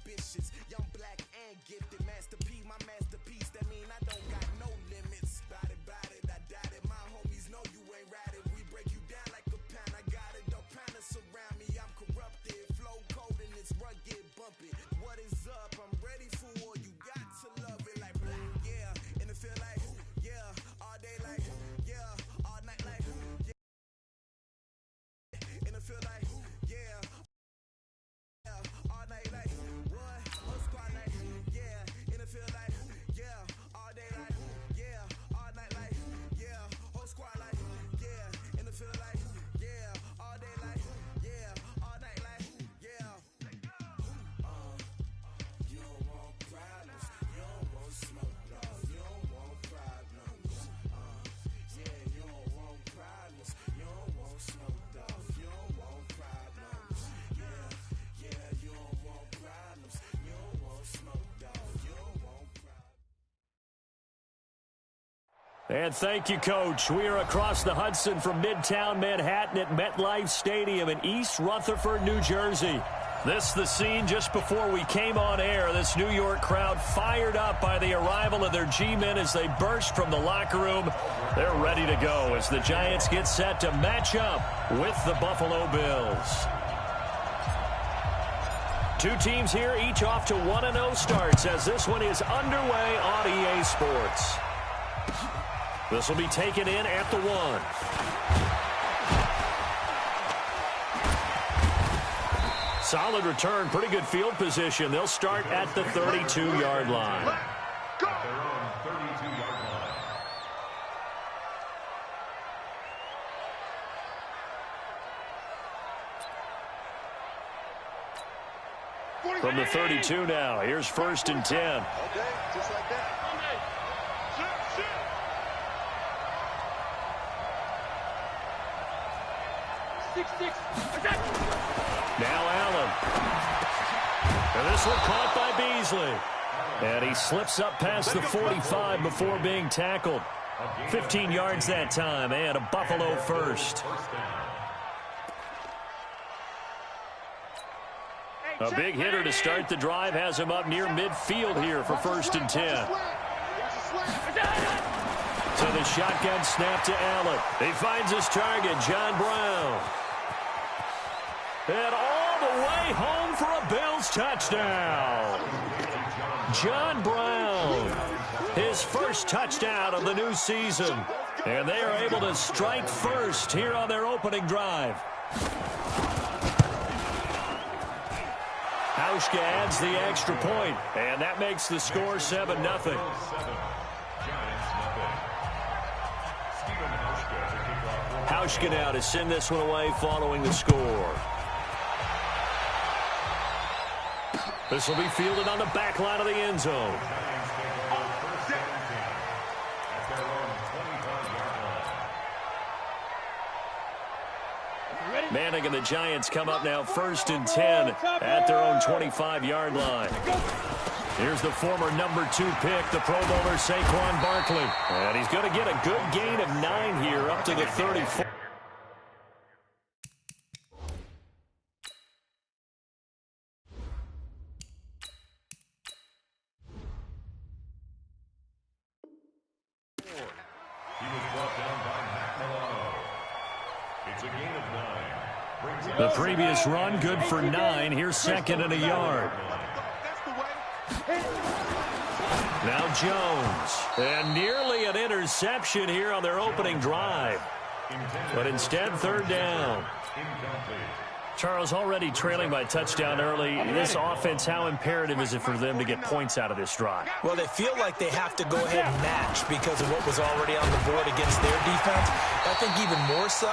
ambitious. Young, black, and gifted. Master P, my masterpiece. That mean I don't got no limits. Bout it, I doubt it. My homies know you ain't ratted. We break you down like a pan. I got it, don't panic surround me. I'm corrupted. Flow cold and it's rugged, bumpy. What is up? I'm ready for war. You got to love it like black, yeah. And it feel like, yeah. All day like, yeah. All night like, yeah. And it feel like, yeah. All night like, what? Whole squad like, yeah. And it feel like, yeah. All day like, yeah. All night like, yeah. Whole squad like, yeah. And it feel like, yeah. All day like, yeah. All night like, yeah. You don't want problems. You don't want smoke, no. You don't want problems. Yeah, you don't want problems. You don't want smoke, dog. You don't want problems. Yeah, you don't want problems. You don't want smoke, dog. You don't want problems. And thank you, Coach. We are across the Hudson from Midtown Manhattan at MetLife Stadium in East Rutherford, New Jersey. This is the scene just before we came on air. This New York crowd fired up by the arrival of their G-men as they burst from the locker room. They're ready to go as the Giants get set to match up with the Buffalo Bills. Two teams here, each off to 1-0 starts as this one is underway on EA Sports. This will be taken in at the 1. Solid return, pretty good field position. They'll start at the 32-yard line. Go! At their own 32-yard line. From the 32 now, here's 1st and 10. Okay, just like that. Now Allen. And this one caught by Beasley. And he slips up past the 45 before being tackled. 15 yards that time, and a Buffalo first. A big hitter to start the drive has him up near midfield here for 1st and 10. So the shotgun snap to Allen. He finds his target, John Brown. And all the way home for a Bills touchdown. John Brown, his first touchdown of the new season. And they are able to strike first here on their opening drive. Hauschka adds the extra point, and that makes the score 7-0. Hauschka now to send this one away following the score. This will be fielded on the back line of the end zone. Manning and the Giants come up now 1st and 10 at their own 25-yard line. Here's the former number 2 pick, the Pro Bowler Saquon Barkley. And he's going to get a good gain of 9 here up to the 34. The previous run, good for 9. Here's 2nd and a yard. Now Jones. And nearly an interception here on their opening drive. But instead, 3rd down. Charles, already trailing by touchdown early. This offense, how imperative is it for them to get points out of this drive? Well, they feel like they have to go ahead and match because of what was already on the board against their defense. I think even more so,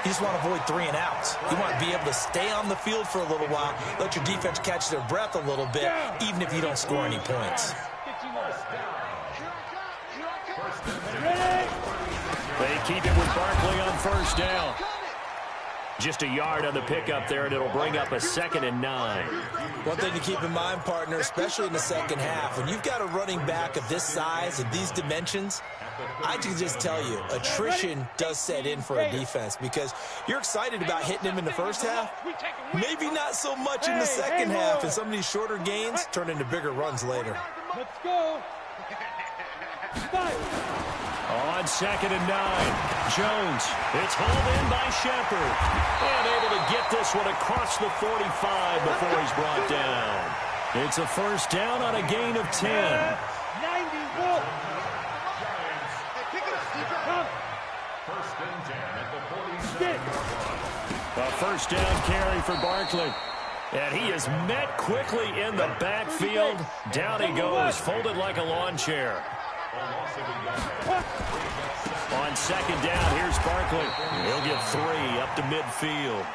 you just want to avoid 3 and outs. You want to be able to stay on the field for a little while, let your defense catch their breath a little bit, even if you don't score any points. They keep it with Barkley on 1st down. Just a yard on the pickup there, and it'll bring up a 2nd and 9. One thing to keep in mind, partner, especially in the second half, when you've got a running back of this size and these dimensions, I can just tell you, attrition does set in for a defense because you're excited about hitting him in the first half. Maybe not so much in the second half, and some of these shorter gains turn into bigger runs later. Let's go. On 2nd and 9, Jones. It's hauled in by Shepard. And able to get this one across the 45 before he's brought down. It's a first down on a gain of 10. 90, go. First and 10 at the 47. A first down carry for Barkley. And he is met quickly in the backfield. Down he goes, folded like a lawn chair. On 2nd down, here's Barkley. He'll get 3 up to midfield.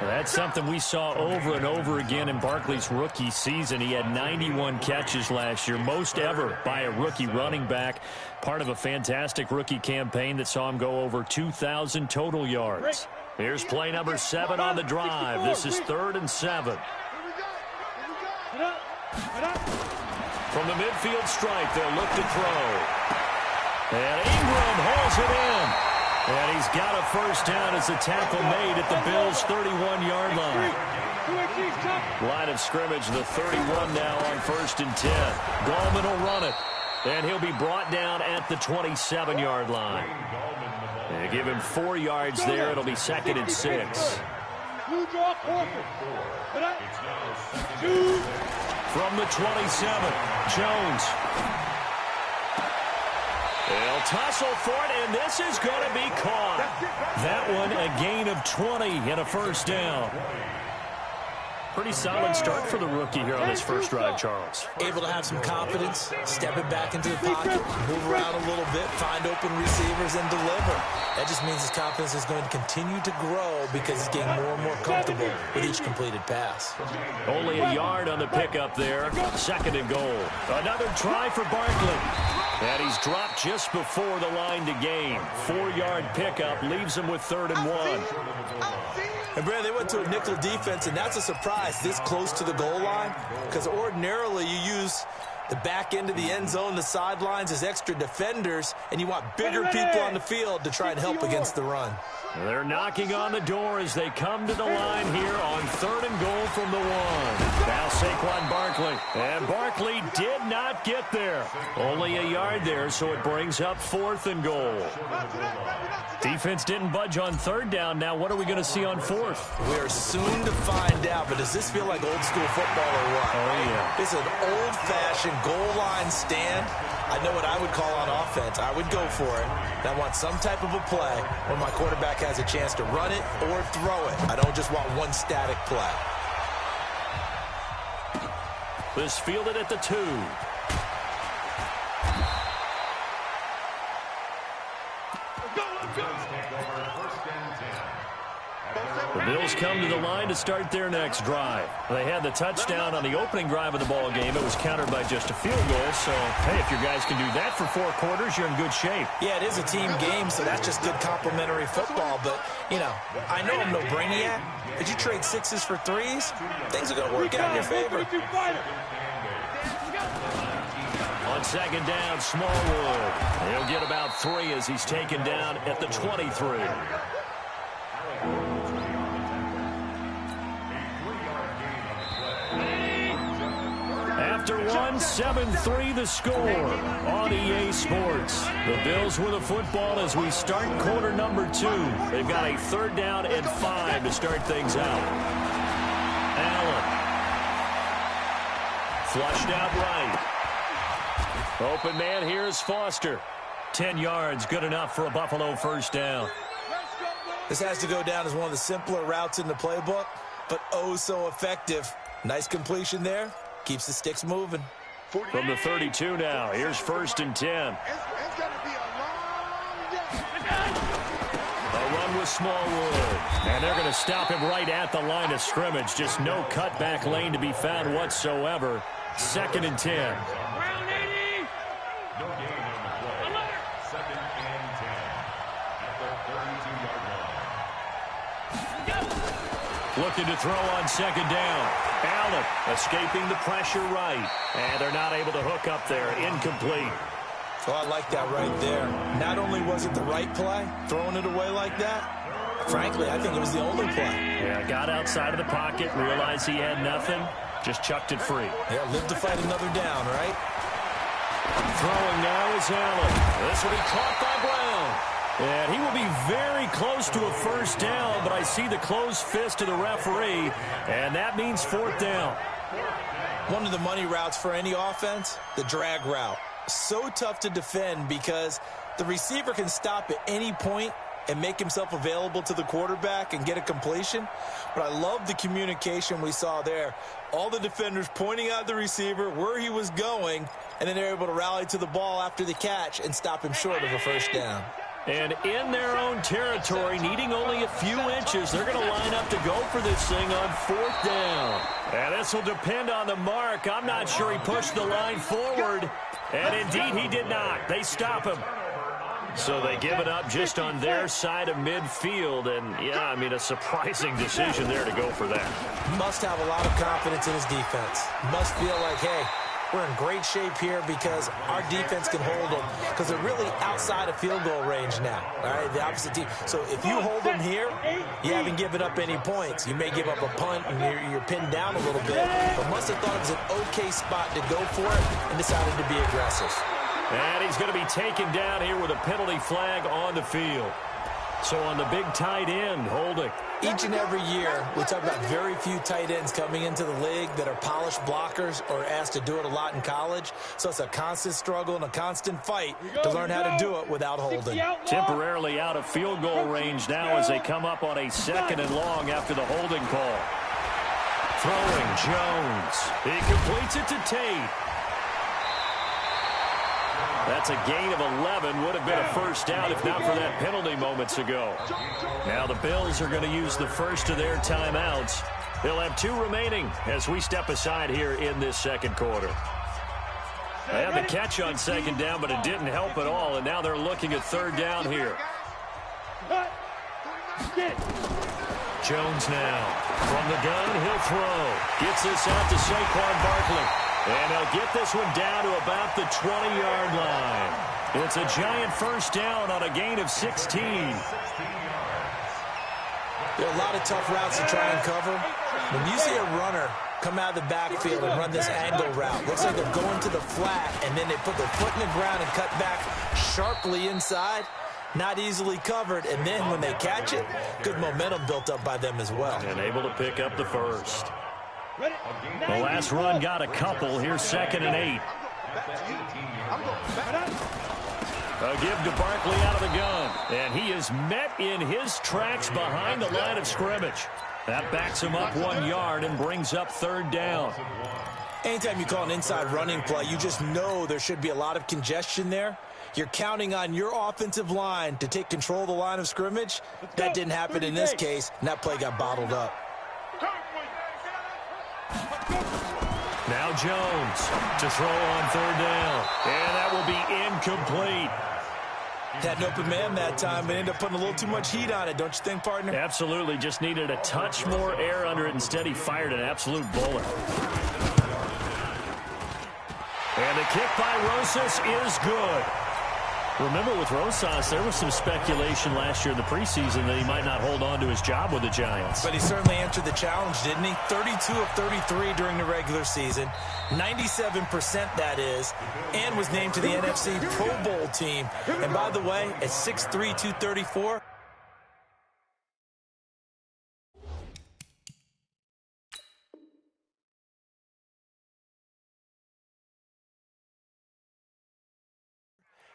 That's something we saw over and over again in Barkley's rookie season. He had 91 catches last year, most ever by a rookie running back. Part of a fantastic rookie campaign that saw him go over 2,000 total yards. Here's play number 7 on the drive. This is 3rd and 7. From the midfield stripe, they'll look to throw. And Ingram hauls it in. And he's got a first down as a tackle made at the Bills' 31-yard line. Line of scrimmage, the 31 now on 1st and 10. Gallman will run it. And he'll be brought down at the 27-yard line. They give him 4 yards there. It'll be 2nd and 6. From the 27, Jones. They'll tussle for it, and this is going to be caught. That one a gain of 20 and a first down. Pretty solid start for the rookie here on this first drive, Charles. Able to have some confidence, stepping back into the pocket, move around a little bit, find open receivers, and deliver. That just means his confidence is going to continue to grow because he's getting more and more comfortable with each completed pass. Only a yard on the pickup there. 2nd and goal. Another try for Barkley. And he's dropped just before the line to gain. 4-yard pickup leaves him with 3rd and 1. And, Brad, they went to a nickel defense, and that's a surprise this close to the goal line because ordinarily you use the back end of the end zone, the sidelines as extra defenders, and you want bigger people on the field to try and help against the run. They're knocking on the door as they come to the line here on 3rd and goal from the 1. Now Saquon Barkley. And Barkley did not get there. Only a yard there, so it brings up 4th and goal. Defense didn't budge on 3rd down. Now what are we going to see on 4th? We are soon to find out, but does this feel like old school football or what? Oh, yeah. It's an old-fashioned goal line stand. I know what I would call on offense. I would go for it. And I want some type of a play where my quarterback has a chance to run it or throw it. I don't just want one static play. This fielded at the 2. The Bills come to the line to start their next drive. They had the touchdown on the opening drive of the ball game. It was countered by just a field goal. So, hey, if your guys can do that for 4 quarters, you're in good shape. Yeah, it is a team game, so that's just good complimentary football. But, you know, I know I'm no brainiac. But you trade 6s for 3s, things are going to work out in your favor. On 2nd down, Smallwood. He'll get about 3 as he's taken down at the 23. After 1, 7-3 the score on EA Sports. The Bills with the football as we start quarter number 2. They've got a 3rd down and 5 to start things out. Allen. Flushed out right. Open man here is Foster. 10 yards, good enough for a Buffalo first down. This has to go down as one of the simpler routes in the playbook, but oh so effective. Nice completion there. Keeps the sticks moving. From the 32 now, here's 1st and 10. A run with Smallwood. And they're going to stop him right at the line of scrimmage. Just no cutback lane to be found whatsoever. 2nd and 10. Looking to throw on 2nd down. Allen escaping the pressure right. And they're not able to hook up there. Incomplete. Oh, I like that right there. Not only was it the right play, throwing it away like that, frankly, I think it was the only play. Yeah, got outside of the pocket, realized he had nothing, just chucked it free. Yeah, live to fight another down, right? Throwing now is Allen. This will be caught by Brown. And he will be very close to a first down, but I see the closed fist of the referee, and that means fourth down. One of the money routes for any offense, the drag route. So tough to defend because the receiver can stop at any point and make himself available to the quarterback and get a completion. But I love the communication we saw there. All the defenders pointing out the receiver, where he was going, and then they're able to rally to the ball after the catch and stop him short of a first down. And in their own territory, needing only a few inches, they're going to line up to go for this thing on fourth down. And this will depend on the mark. I'm not sure he pushed the line forward. And indeed, he did not. They stop him. So they give it up just on their side of midfield. And, yeah, I mean, a surprising decision there to go for that. Must have a lot of confidence in his defense. Must feel like, hey, we're in great shape here because our defense can hold them because they're really outside of field goal range now, all right, the opposite team. So if you hold them here, you haven't given up any points. You may give up a punt and you're pinned down a little bit, but must have thought it was an okay spot to go for it and decided to be aggressive. And he's going to be taken down here with a penalty flag on the field. So on the big tight end, holding. Each and every year, we talk about very few tight ends coming into the league that are polished blockers or asked to do it a lot in college. So it's a constant struggle and a constant fight to learn how to do it without holding. Temporarily out of field goal range now as they come up on a 2nd and long after the holding call. Throwing Jones. He completes it to Tate. That's a gain of 11. Would have been a first down if not for that penalty moments ago. Now the Bills are going to use the first of their timeouts. They'll have 2 remaining as we step aside here in this second quarter. They had the catch on 2nd down, but it didn't help at all, and now they're looking at 3rd down here. Jones now. From the gun, he'll throw. Gets this out to Saquon Barkley. And they'll get this one down to about the 20-yard line. It's a giant first down on a gain of 16. There are a lot of tough routes to try and cover. When you see a runner come out of the backfield and run this angle route, looks like they're going to the flat, and then they put their foot in the ground and cut back sharply inside. Not easily covered, and then when they catch it, good momentum built up by them as well. And able to pick up the first. The last run got a couple. Here's 2nd and 8. A give to Barkley out of the gun. And he is met in his tracks behind the line of scrimmage. That backs him up 1 yard and brings up 3rd down. Anytime you call an inside running play, you just know there should be a lot of congestion there. You're counting on your offensive line to take control of the line of scrimmage. That didn't happen in this case, and that play got bottled up. Now Jones to throw on 3rd down. And that will be incomplete. Had an open man that time, but ended up putting a little too much heat on it, don't you think, partner? Absolutely. Just needed a touch more air under it. Instead, he fired an absolute bullet. And the kick by Rosas is good. Remember, with Rosas, there was some speculation last year in the preseason that he might not hold on to his job with the Giants. But he certainly answered the challenge, didn't he? 32 of 33 during the regular season, 97% that is, and was named to the NFC Pro Bowl team. And by the way, at 6'3", 234,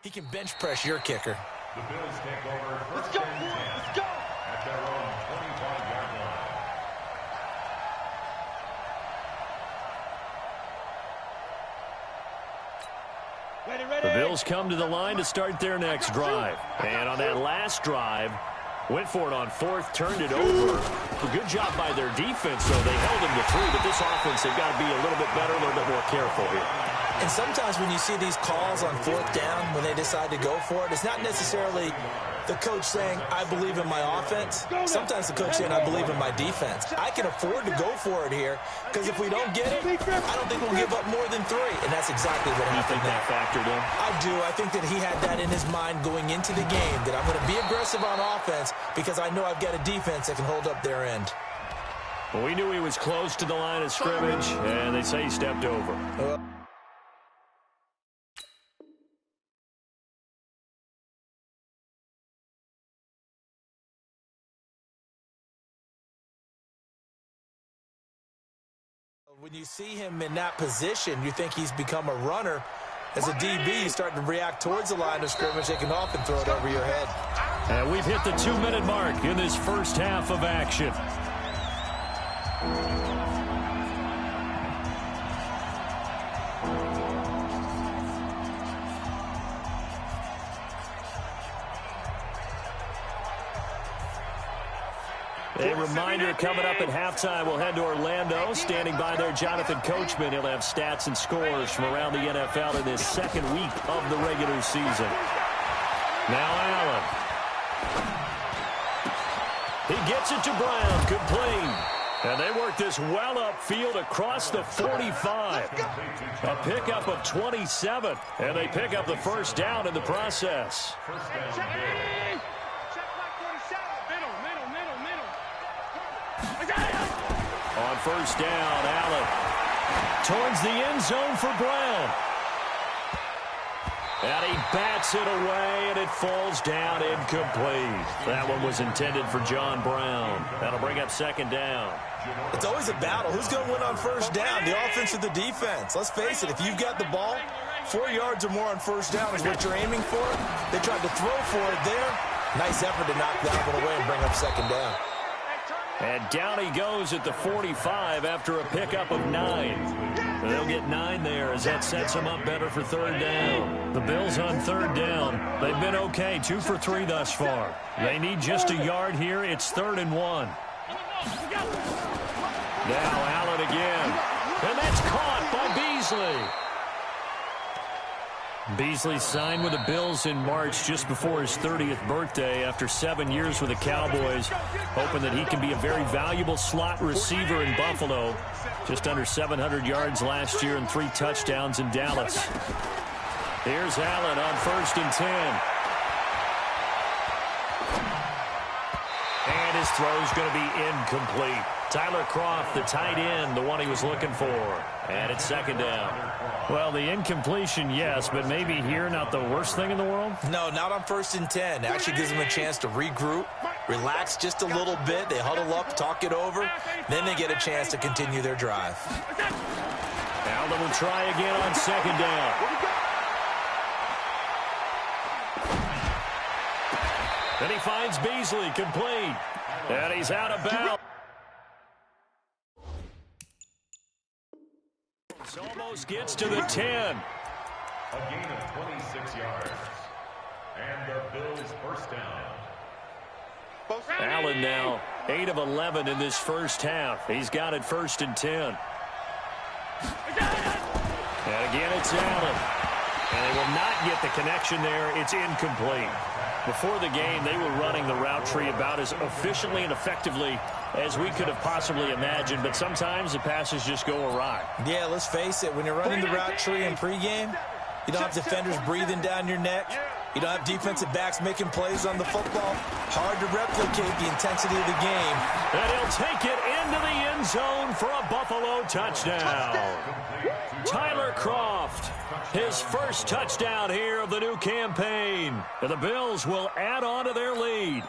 he can bench press your kicker. The Bills take over first and 10 at their own 25-yard line. The Bills come to the line to start their next drive. And on that last drive, went for it on 4th, turned it over. A good job by their defense, though. They held them to 3, but this offense, they've got to be a little bit better, a little bit more careful here. And sometimes when you see these calls on fourth down, when they decide to go for it, it's not necessarily the coach saying, I believe in my offense. Sometimes the coach saying, I believe in my defense. I can afford to go for it here because if we don't get it, I don't think we'll give up more than 3. And that's exactly what happened. You think that factored in? I do. I think that he had that in his mind going into the game, that I'm going to be aggressive on offense because I know I've got a defense that can hold up their end. Well, we knew he was close to the line of scrimmage, and they say he stepped over. When you see him in that position, you think he's become a runner. As a DB, you start to react towards the line of scrimmage. They can often throw it over your head. And we've hit the 2-minute mark in this first half of action. A reminder coming up at halftime, we'll head to Orlando. Standing by there, Jonathan Coachman. He'll have stats and scores from around the NFL in this second week of the regular season. Now Allen. He gets it to Brown, complete. And they work this well upfield across the 45. A pickup of 27. And they pick up the first down in the process. On first down, Allen towards the end zone for Brown. And he bats it away, and it falls down incomplete. That one was intended for John Brown. That'll bring up second down. It's always a battle. Who's going to win on first down, the offense or the defense? Let's face it, if you've got the ball, 4 yards or more on first down is what you're aiming for. They tried to throw for it there. Nice effort to knock that one away and bring up second down. And down he goes at the 45 after a pickup of 9. They'll get 9 there as that sets them up better for third down. The Bills on third down. They've been okay, 2 for 3 thus far. They need just a yard here. It's 3rd and 1. Now Allen again. And that's caught by Beasley. Beasley signed with the Bills in March just before his 30th birthday after 7 years with the Cowboys, hoping that he can be a very valuable slot receiver in Buffalo. Just under 700 yards last year and 3 touchdowns in Dallas. Here's Allen on 1st and 10. And his throw's going to be incomplete. Tyler Kroft, the tight end, the one he was looking for. And it's second down. Well, the incompletion, yes, but maybe here not the worst thing in the world? No, not on 1st and 10. Actually gives them a chance to regroup, relax just a little bit. They huddle up, talk it over. Then they get a chance to continue their drive. Allen will try again on second down. Then he finds Beasley, complete. And he's out of bounds. Almost gets to the 10. A gain of 26 yards. And the Bills first down. Allen now 8 of 11 in this first half. He's got it 1st and 10. And again, it's Allen. And they will not get the connection there. It's incomplete. Before the game, they were running the route tree about as efficiently and effectively as we could have possibly imagined, but sometimes the passes just go awry. Yeah, let's face it. When you're running the route tree in pregame, you don't have defenders breathing down your neck. You don't have defensive backs making plays on the football. Hard to replicate the intensity of the game. And he'll take it into the end zone for a Buffalo touchdown. Tyler Kroft, his first touchdown here of the new campaign. And the Bills will add on to their lead.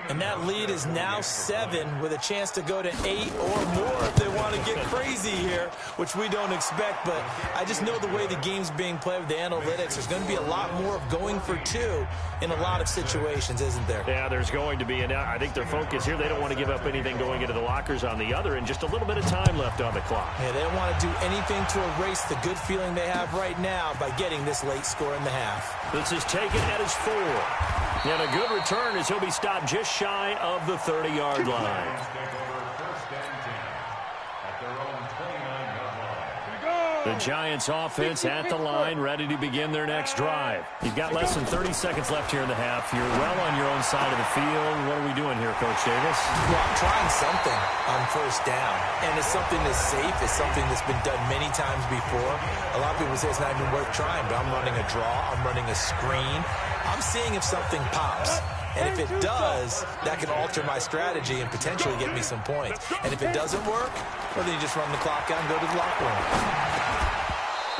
And that lead is now 7 with a chance to go to 8 or more if they want to get crazy here, which we don't expect. But I just know the way the game's being played with the analytics, there's going to be a lot more of going for 2 in a lot of situations, isn't there? Yeah, there's going to be. And I think their focus here, they don't want to give up anything going into the lockers on the other, and just a little bit of time left on the clock. Yeah, they don't want to do anything to erase the good feeling they have right now by getting this late score in the half. This is taken at his 4. And a good return as he'll be stopped just shy of the 30-yard line. The Giants offense at the line, ready to begin their next drive. You've got less than 30 seconds left here in the half. You're well on your own side of the field. What are we doing here, Coach Davis? Well, I'm trying something on first down, and it's something that's safe. It's something that's been done many times before. A lot of people say it's not even worth trying, but I'm running a draw. I'm running a screen. I'm seeing if something pops. And if it does, that can alter my strategy and potentially get me some points. And if it doesn't work, well, then you just run the clock out and go to the locker room.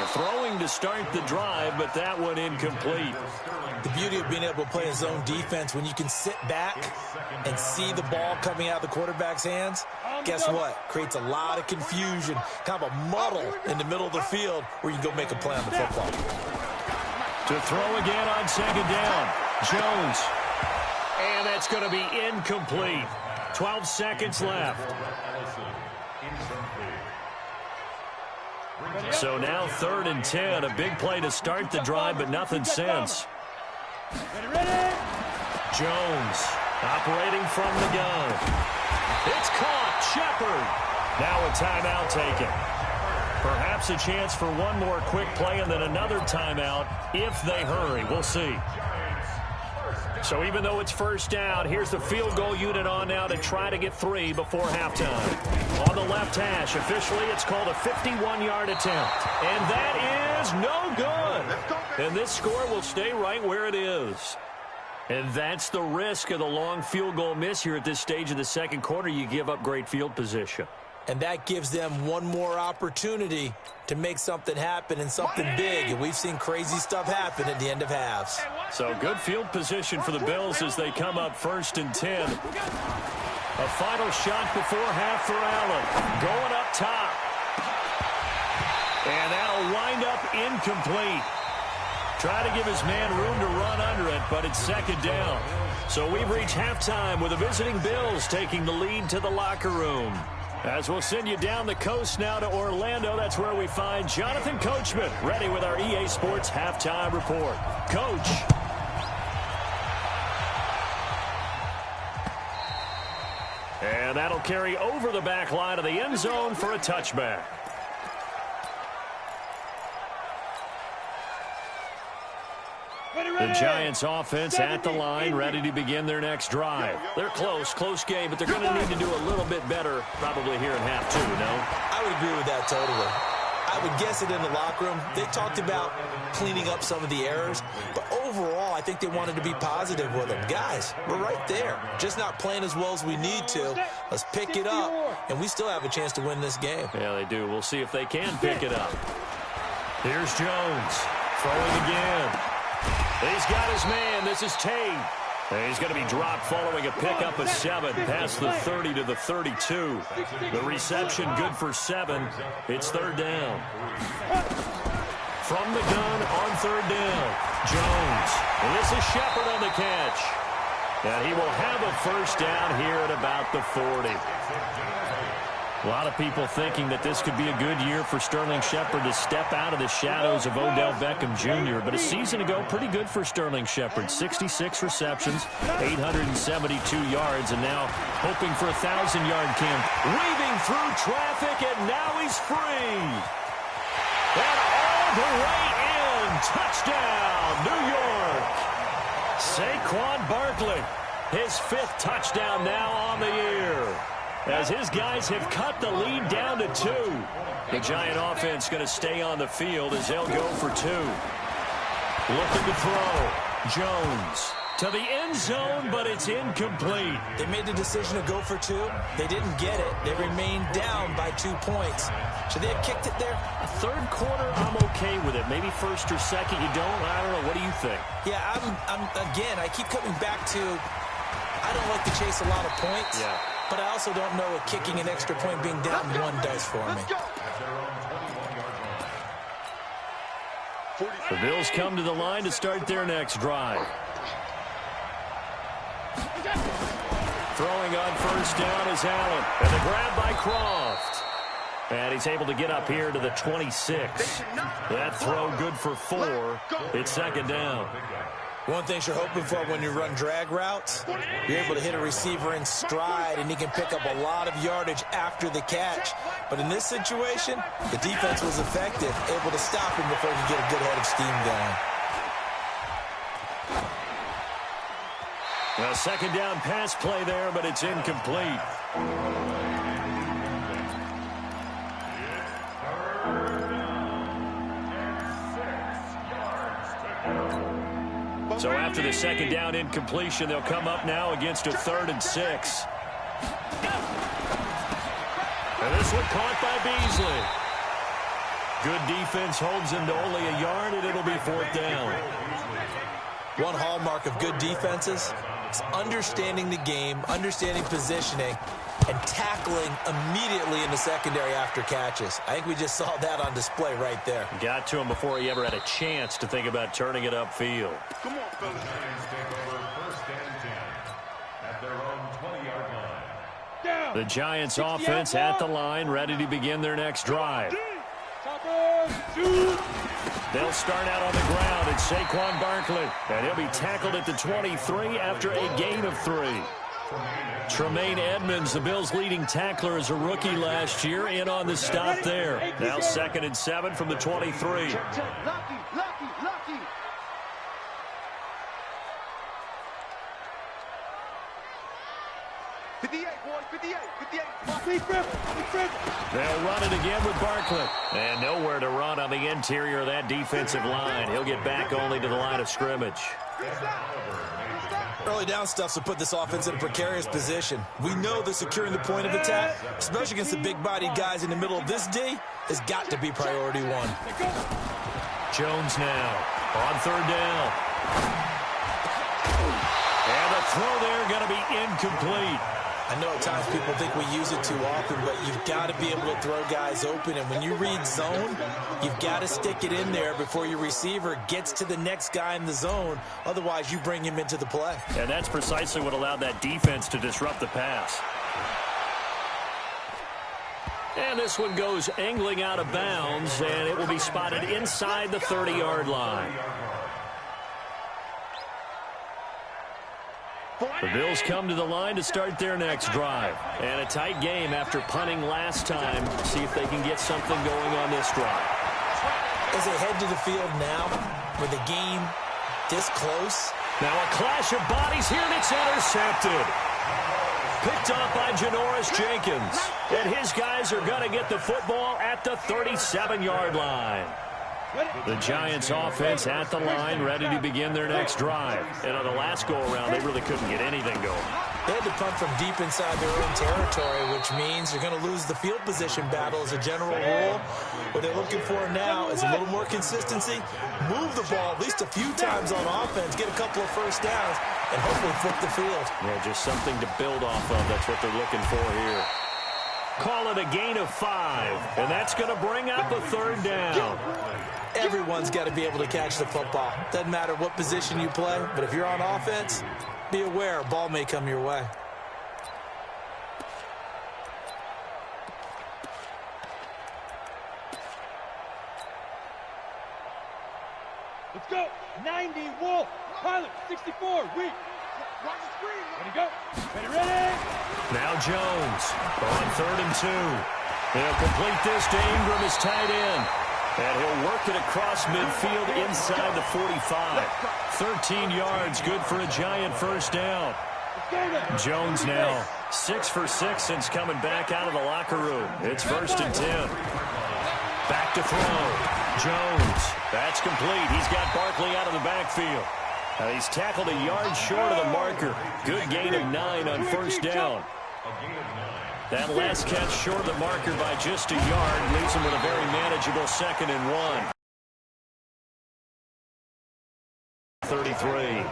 Throwing to start the drive, but that one incomplete. The beauty of being able to play a zone defense, when you can sit back and see the ball coming out of the quarterback's hands, guess what? Creates a lot of confusion, kind of a muddle in the middle of the field where you can go make a play on the football. To throw again on second down, Jones. And that's going to be incomplete. 12 seconds left. So now 3rd and 10. A big play to start the drive, but nothing since. Jones operating from the gun. It's caught. Shepard. Now a timeout taken. Perhaps a chance for one more quick play and then another timeout if they hurry. We'll see. So even though it's first down, here's the field goal unit on now to try to get 3 before halftime. On the left hash, officially it's called a 51-yard attempt. And that is no good. And this score will stay right where it is. And that's the risk of the long field goal miss here at this stage of the second quarter. You give up great field position. And that gives them one more opportunity to make something happen and something big. And we've seen crazy stuff happen at the end of halves. So good field position for the Bills as they come up 1st and 10. A final shot before half for Allen. Going up top. And that'll wind up incomplete. Try to give his man room to run under it, but it's second down. So we've reached halftime with the visiting Bills taking the lead to the locker room. As we'll send you down the coast now to Orlando, that's where we find Jonathan Coachman, ready with our EA Sports Halftime Report. Coach. And that'll carry over the back line of the end zone for a touchback. The Giants offense at the line, ready to begin their next drive. They're close game, but they're going to need to do a little bit better probably here in half 2, no? I would agree with that totally. I would guess it in the locker room. They talked about cleaning up some of the errors, but overall, I think they wanted to be positive with them. Guys, we're right there. Just not playing as well as we need to. Let's pick it up, and we still have a chance to win this game. Yeah, they do. We'll see if they can pick it up. Here's Jones, throwing again. He's got his man. This is Tate. And he's going to be dropped following a pickup of 7 past the 30 to the 32. The reception good for 7. It's 3rd down. From the gun on 3rd down, Jones. And this is Shepard on the catch. And he will have a first down here at about the 40. A lot of people thinking that this could be a good year for Sterling Shepard to step out of the shadows of Odell Beckham Jr. But a season ago, pretty good for Sterling Shepard. 66 receptions, 872 yards, and now hoping for a 1,000-yard camp. Weaving through traffic, and now he's free. And all the way in. Touchdown, New York. Saquon Barkley, his 5th touchdown now on the year, as his guys have cut the lead down to 2. The Giant offense going to stay on the field as they'll go for 2. Looking to throw. Jones to the end zone, but it's incomplete. They made the decision to go for 2. They didn't get it. They remained down by 2 points. Should they have kicked it there? 3rd quarter, I'm okay with it. Maybe 1st or 2nd, you don't. I don't know. What do you think? Yeah, again, I keep coming back to I don't like to chase a lot of points. Yeah. But I also don't know what kicking an extra point being down 1 does for me. The Bills come to the line to start their next drive. Throwing on 1st down is Allen. And the grab by Croft. And he's able to get up here to the 26. That throw good for 4. It's 2nd down. One thing you're hoping for when you run drag routes, you're able to hit a receiver in stride, and he can pick up a lot of yardage after the catch. But in this situation, the defense was effective, able to stop him before he could get a good head of steam going. Well, second down pass play there, but it's incomplete. So after the second down incompletion, they'll come up now against a 3rd and 6. And this one caught by Beasley. Good defense holds him to only a yard, and it'll be 4th down. One hallmark of good defenses is understanding the game, understanding positioning, and tackling immediately in the secondary after catches. I think we just saw that on display right there. Got to him before he ever had a chance to think about turning it upfield. Come on, fellas. Giants take over 1st and 10 at their own 20-yard line. Down. The Giants offense at the line, ready to begin their next drive. They'll start out on the ground. It's Saquon Barkley, and he'll be tackled at the 23 after a gain of 3. Tremaine Edmonds, the Bills' leading tackler as a rookie last year, in on the stop there. Now 2nd and 7 from the 23. Lucky. 58, boys, 58. They'll run it again with Barkley. And nowhere to run on the interior of that defensive line. He'll get back only to the line of scrimmage. Early down stuff will put this offense in a precarious position. We know that securing the point of attack, especially against the big-bodied guys in the middle of this D, has got to be priority 1. Jones now on 3rd down. And the throw there going to be incomplete. I know at times people think we use it too often, but you've got to be able to throw guys open. And when you read zone, you've got to stick it in there before your receiver gets to the next guy in the zone. Otherwise, you bring him into the play. And that's precisely what allowed that defense to disrupt the pass. And this one goes angling out of bounds, and it will be spotted inside the 30-yard line. The Bills come to the line to start their next drive. And a tight game after punting last time. See if they can get something going on this drive. As they head to the field now, with the game this close. Now a clash of bodies here, and it's intercepted. Picked off by Janoris Jenkins. And his guys are going to get the football at the 37-yard line. The Giants offense at the line, ready to begin their next drive. And on the last go-around, they really couldn't get anything going. They had to punt from deep inside their own territory, which means you're going to lose the field position battle as a general rule. What they're looking for now is a little more consistency, move the ball at least a few times on offense, get a couple of first downs, and hopefully flip the field. Yeah, just something to build off of. That's what they're looking for here. Call it a gain of 5, and that's going to bring up a 3rd down. Everyone's got to be able to catch the football. Doesn't matter what position you play, but if you're on offense, be aware a ball may come your way. Let's go. 90, Wolf. Pilot, 64, weak. Ready, go. Ready. Now Jones on 3rd and 2. He'll complete this to Ingram as tight end. And he'll work it across midfield inside the 45. 13 yards, good for a Giant first down. Jones now 6 for 6 since coming back out of the locker room. It's 1st and 10. Back to throw. Jones. That's complete. He's got Barkley out of the backfield. He's tackled a yard short of the marker. Good gain of 9 on 1st down. That last catch short of the marker by just a yard leaves him with a very manageable 2nd and 1. 33.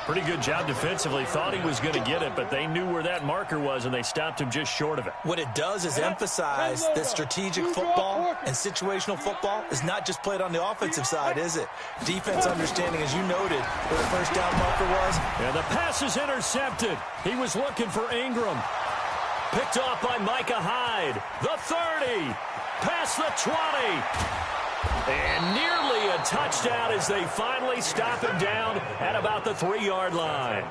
Pretty good job defensively. Thought he was going to get it, but they knew where that marker was, and they stopped him just short of it. What it does is emphasize that strategic football and situational football is not just played on the offensive side, is it? Defense understanding, as you noted, where the first down marker was. And the pass is intercepted. He was looking for Ingram. Picked off by Micah Hyde. The 30. Past the 20. And nearly a touchdown as they finally stop him down at about the 3-yard line.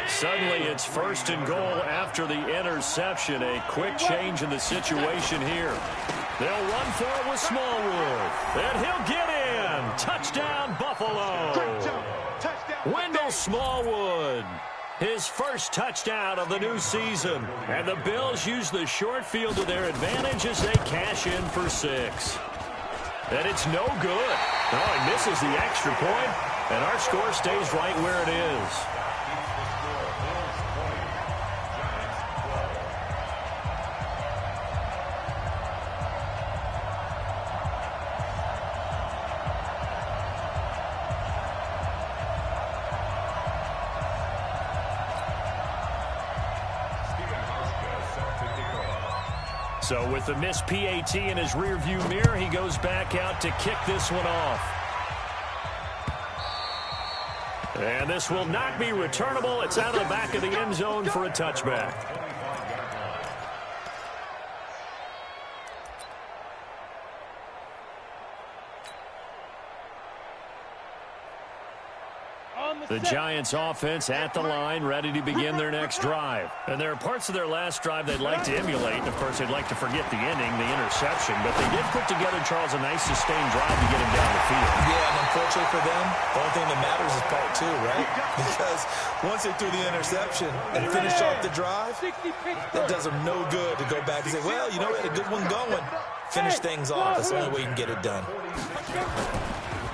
Suddenly it's 1st and goal after the interception. A quick change in the situation here. They'll run for it with Smallwood. And he'll get in. Touchdown, Buffalo. Wendell Smallwood. His first touchdown of the new season. And the Bills use the short field to their advantage as they cash in for 6. And it's no good. Oh, he misses the extra point, and our score stays right where it is. So with the missed PAT in his rearview mirror, he goes back out to kick this one off. And this will not be returnable. It's out of the back of the end zone for a touchback. The Giants offense at the line, ready to begin their next drive. And there are parts of their last drive they'd like to emulate. And, of course, they'd like to forget the ending, the interception. But they did put together, Charles, a nice sustained drive to get him down the field. Yeah, and unfortunately for them, the only thing that matters is part 2, right? Because once they threw the interception and finished off the drive, that does them no good to go back and say, well, you know, we had a good one going. Finish things off. That's the only way you can get it done.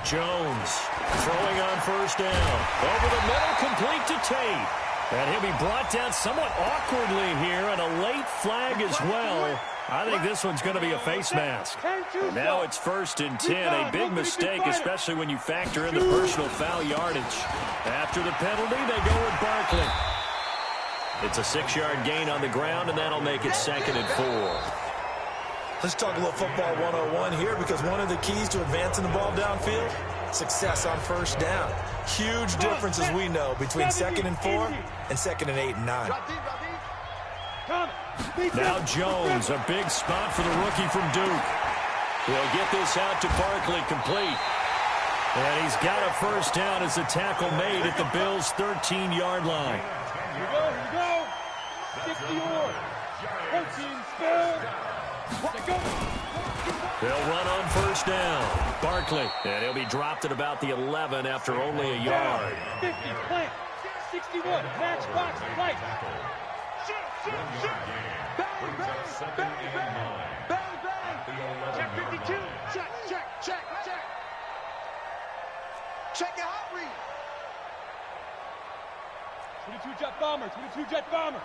Jones throwing on 1st down. Over the middle, complete to Tate. And he'll be brought down somewhat awkwardly here, and a late flag as well. I think this one's going to be a face mask. And now it's 1st and 10. A big mistake, especially when you factor in the personal foul yardage. After the penalty, they go with Barkley. It's a 6-yard gain on the ground, and that'll make it 2nd and 4. Let's talk a little football 101 here, because one of the keys to advancing the ball downfield, success on 1st down. Huge difference, as we know, between 2nd and 4 and 2nd and 8 and 9. Now Jones, a big spot for the rookie from Duke. He'll get this out to Barkley, complete. And he's got a 1st down as the tackle made at the Bills' 13-yard line. Here we go. 60 yards. 13 still. They'll run on 1st down. Barkley. And he'll be dropped at about the 11 after only a yard. 50, plant. 61, matchbox, right. Shoot. Bang, bang. Check 52. Check. Check it out, read. 22 jet bomber.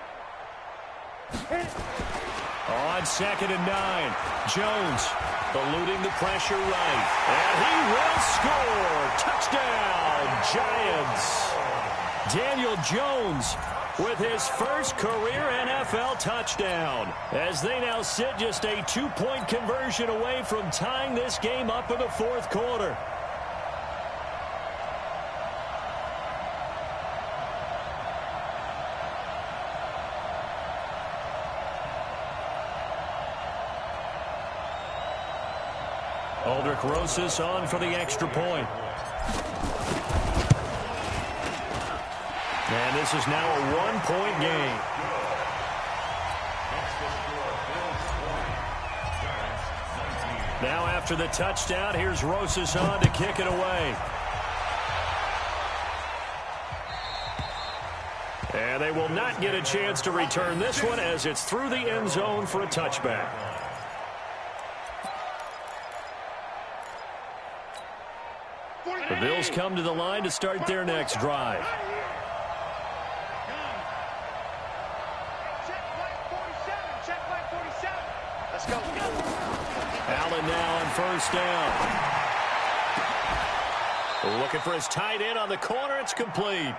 On 2nd and 9, Jones eluding the pressure right. And he will score. Touchdown, Giants. Daniel Jones with his first career NFL touchdown, as they now sit just a 2-point conversion away from tying this game up in the 4th quarter. Aldrich Rosas on for the extra point. And this is now a 1-point game. Now after the touchdown, here's Rosas on to kick it away. And they will not get a chance to return this one, as it's through the end zone for a touchback. The Bills come to the line to start their next drive. Let's go. Allen now on 1st down. Looking for his tight end on the corner. It's complete.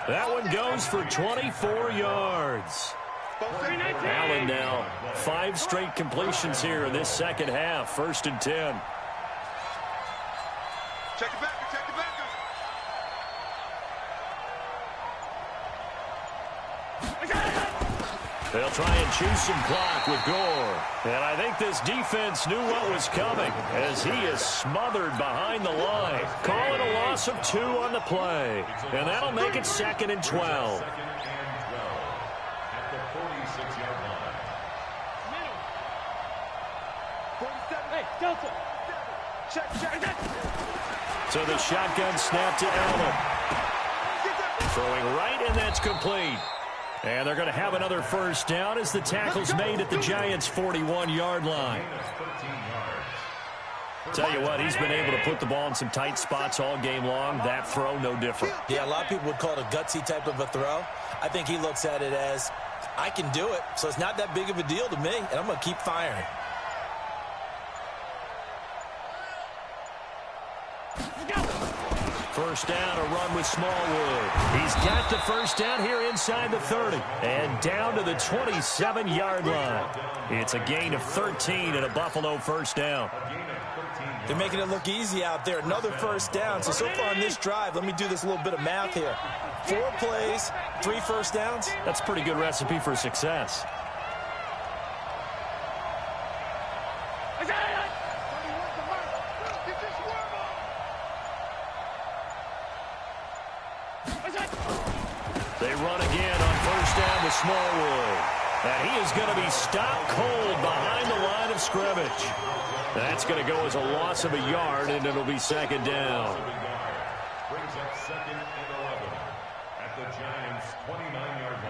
That one goes for 24 yards. Allen now 5 straight completions here in this second half. 1st and 10. Check it back. They'll try and choose some clock with Gore. And I think this defense knew what was coming as he is smothered behind the line. Calling a loss of 2 on the play. And that'll make it 2nd and 12. At the 46-yard line. Hey, Delta. Check. So the shotgun snap to Allen. Throwing right, and that's complete. And they're going to have another first down as the tackle's made at the Giants' 41-yard line. Tell you what, he's been able to put the ball in some tight spots all game long. That throw, no different. Yeah, a lot of people would call it a gutsy type of a throw. I think he looks at it as, I can do it, so it's not that big of a deal to me, and I'm going to keep firing. First down, a run with Smallwood. He's got the first down here inside the 30 and down to the 27-yard line. It's a gain of 13 and a Buffalo first down. They're making it look easy out there. Another first down. So far on this drive, let me do this little bit of math here. 4 plays, 3 first downs. That's a pretty good recipe for success. They run again on first down with Smallwood. And he is going to be stopped cold behind the line of scrimmage. That's going to go as a loss of a yard, and it'll be 2nd down. Brings up 2nd and 11 at the Giants' 29-yard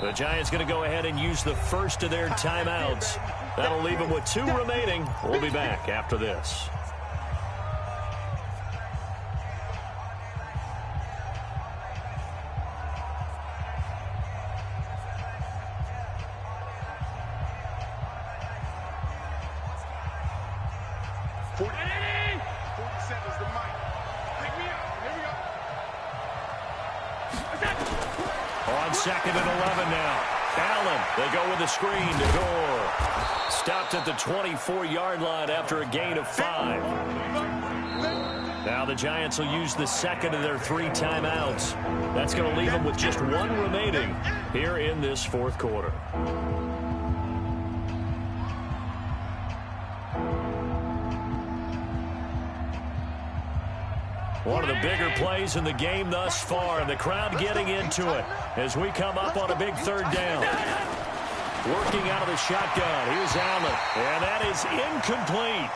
line. The Giants going to go ahead and use the first of their timeouts. That'll leave them with 2 remaining. We'll be back after this. On 2nd and 11 now. Allen, they go with a screen to Gore. Stopped at the 24-yard line after a gain of 5. Now the Giants will use the second of their 3 timeouts. That's going to leave them with just 1 remaining here in this 4th quarter. One of the bigger plays in the game thus far, and the crowd getting into it as we come up on a big 3rd down. Working out of the shotgun. Here's Allen, and that is incomplete.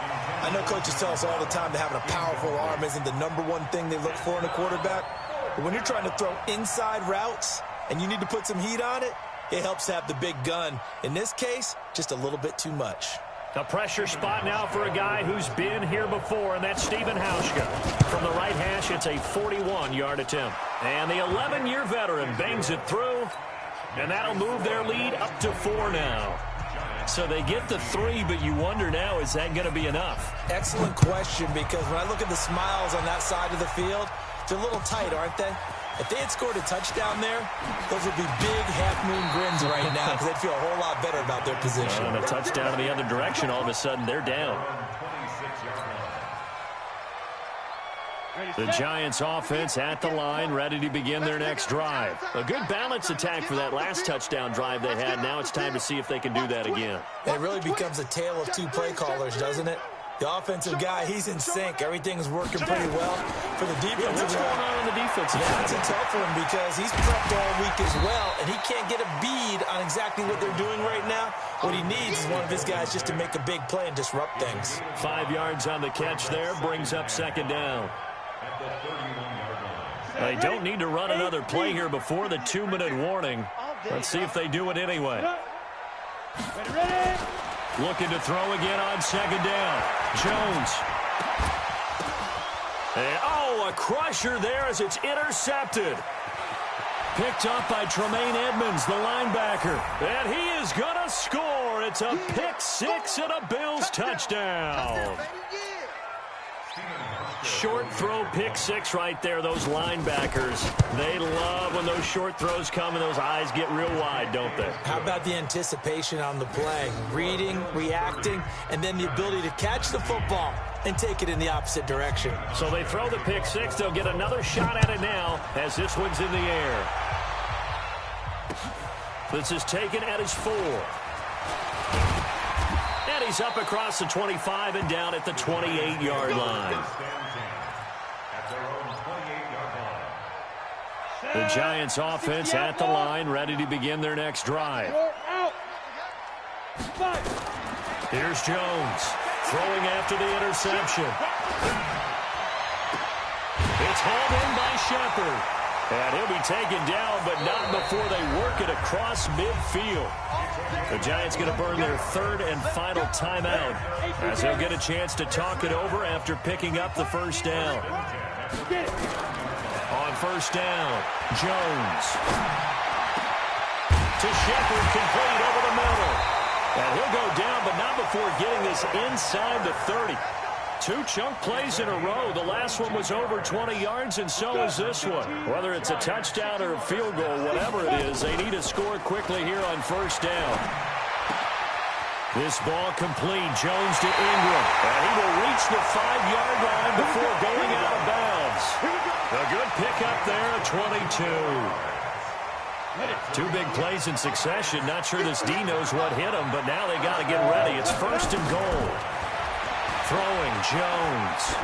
I know coaches tell us all the time that having a powerful arm isn't the #1 thing they look for in a quarterback. But when you're trying to throw inside routes and you need to put some heat on it, it helps to have the big gun. In this case, just a little bit too much. A pressure spot now for a guy who's been here before, and that's Stephen Hauschka. From the right hash, it's a 41-yard attempt. And the 11-year veteran bangs it through, and that'll move their lead up to 4 now. So they get the 3, but you wonder now, is that going to be enough? Excellent question, because when I look at the smiles on that side of the field, they're a little tight, aren't they? If they had scored a touchdown there, those would be big half-moon grins right now because they'd feel a whole lot better about their position. And a touchdown in the other direction, all of a sudden they're down. The Giants offense at the line, ready to begin their next drive. A good balanced attack for that last touchdown drive they had. Now it's time to see if they can do that again. And it really becomes a tale of 2 play callers, doesn't it? The offensive guy, he's in sync. Everything's working pretty well. For the defensive what's going on the defensive side? side? It's a tough one because he's prepped all week as well, and he can't get a bead on exactly what they're doing right now. What he needs is one of his guys just to make a big play and disrupt things. 5 yards on the catch there, brings up 2nd down. They don't need to run another play here before the 2-minute warning. Let's see if they do it anyway. Ready. Looking to throw again on 2nd down. Jones. And, a crusher there as it's intercepted. Picked up by Tremaine Edmonds, the linebacker. And he is going to score. It's a pick-6 and a Bills touchdown. Short throw, pick-6 right there. Those linebackers, they love when those short throws come and those eyes get real wide, don't they? How about the anticipation on the play? Reading, reacting, and then the ability to catch the football and take it in the opposite direction. So they throw the pick-6. They'll get another shot at it now as this one's in the air. This is taken at his 4. And he's up across the 25 and down at the 28-yard line. The Giants offense at the line, ready to begin their next drive. Here's Jones, throwing after the interception. It's hauled in by Shepard. And he'll be taken down, but not before they work it across midfield. The Giants going to burn their third and final timeout as they'll get a chance to talk it over after picking up the first down. On first down, Jones. To Shepard, complete over the middle. And he'll go down, but not before getting this inside the 30. 2 chunk plays in a row. The last one was over 20 yards, and so is this one. Whether it's a touchdown or a field goal, whatever it is, they need to score quickly here on first down. This ball complete. Jones to Ingram. And he will reach the 5-yard line before going out of bounds. A good pickup there at 22. 2 big plays in succession. Not sure this D knows what hit him, but now they got to get ready. It's first and goal. Throwing Jones.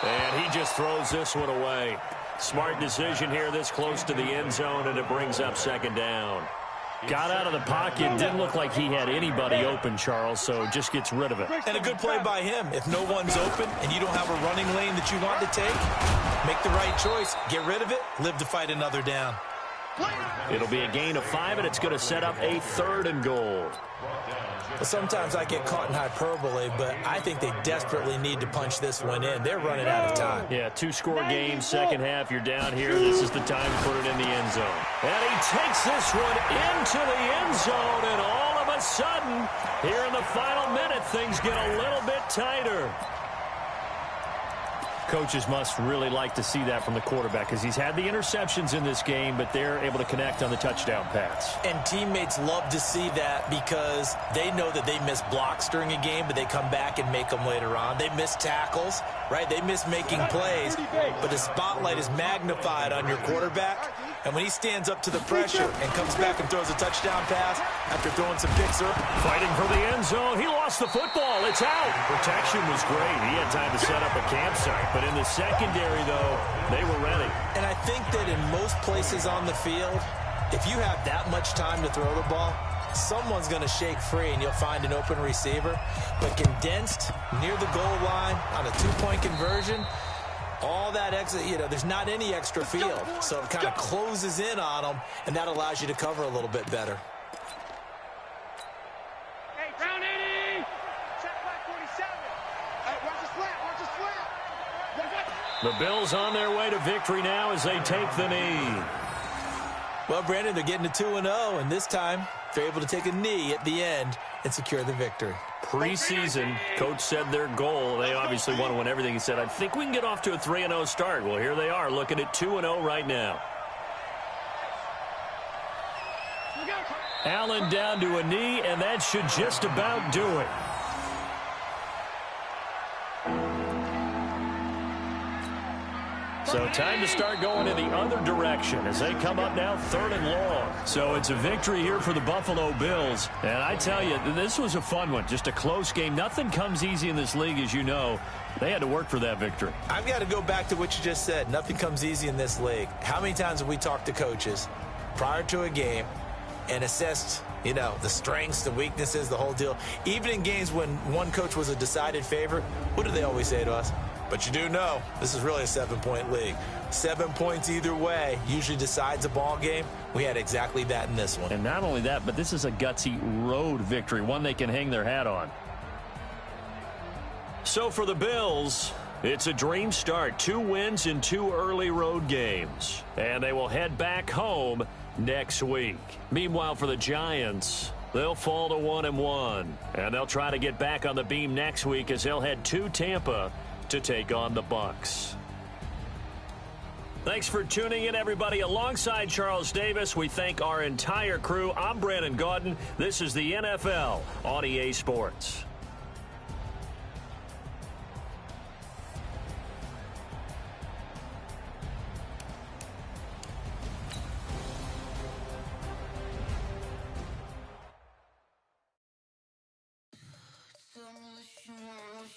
And he just throws this one away. Smart decision here this close to the end zone, and it brings up second down. Got out of the pocket. Didn't look like he had anybody open, Charles, so just gets rid of it. And a good play by him. If no one's open and you don't have a running lane that you want to take, make the right choice. Get rid of it. Live to fight another down. It'll be a gain of 5, and it's going to set up a third and goal. Well, sometimes I get caught in hyperbole, but I think they desperately need to punch this one in. They're running out of time. Yeah, 2-score game, second half. You're down here. This is the time to put it in the end zone. And he takes this one into the end zone, and all of a sudden, here in the final minute, things get a little bit tighter. Coaches must really like to see that from the quarterback because he's had the interceptions in this game, but they're able to connect on the touchdown pass. And teammates love to see that because they know that they miss blocks during a game, but they come back and make them later on. They miss tackles, right? They miss making plays, but the spotlight is magnified on your quarterback. And when he stands up to the pressure and comes back and throws a touchdown pass after throwing some picks early. Fighting for the end zone. He lost the football. It's out. Protection was great. He had time to set up a campsite. But in the secondary, though, they were ready. And I think that in most places on the field, if you have that much time to throw the ball, someone's going to shake free and you'll find an open receiver. But condensed near the goal line on a 2-point conversion, all that extra, there's not any extra field. So it kind of closes in on them, and that allows you to cover a little bit better. Hey, round 80! Check back 47. Hey, watch the slant, The Bills on their way to victory now as they take the knee. Well, Brandon, they're getting to 2-0, and this time they're able to take a knee at the end and secure the victory. Preseason, coach said their goal, they obviously want to win everything. He said, I think we can get off to a 3-0 start. Well, here they are looking at 2-0 right now. Allen down to a knee, and that should just about do it. So time to start going in the other direction as they come up now 3rd and long. So it's a victory here for the Buffalo Bills. And I tell you, this was a fun one. Just a close game. Nothing comes easy in this league, as you know. They had to work for that victory. I've got to go back to what you just said. Nothing comes easy in this league. How many times have we talked to coaches prior to a game and assessed, the strengths, the weaknesses, the whole deal? Even in games when one coach was a decided favorite, what do they always say to us? But you do know this is really a 7-point league. 7 points either way usually decides a ball game. We had exactly that in this one. And not only that, but this is a gutsy road victory, one they can hang their hat on. So for the Bills, it's a dream start. 2 wins in 2 early road games. And they will head back home next week. Meanwhile, for the Giants, they'll fall to 1-1. And they'll try to get back on the beam next week as they'll head to Tampa to take on the Bucks. Thanks for tuning in, everybody. Alongside Charles Davis, we thank our entire crew. I'm Brandon Gaudin. This is the NFL on EA Sports.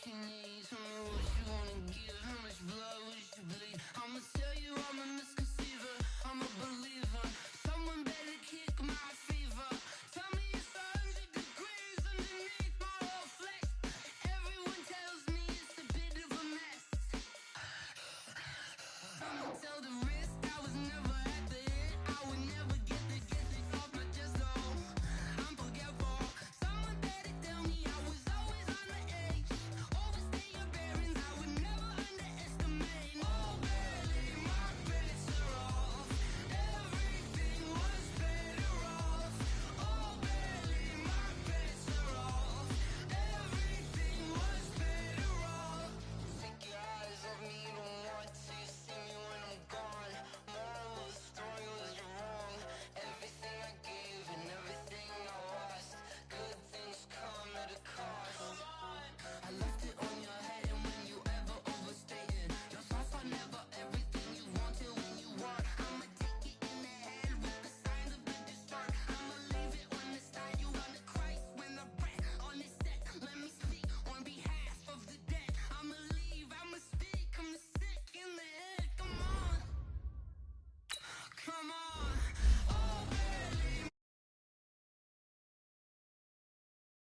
Can you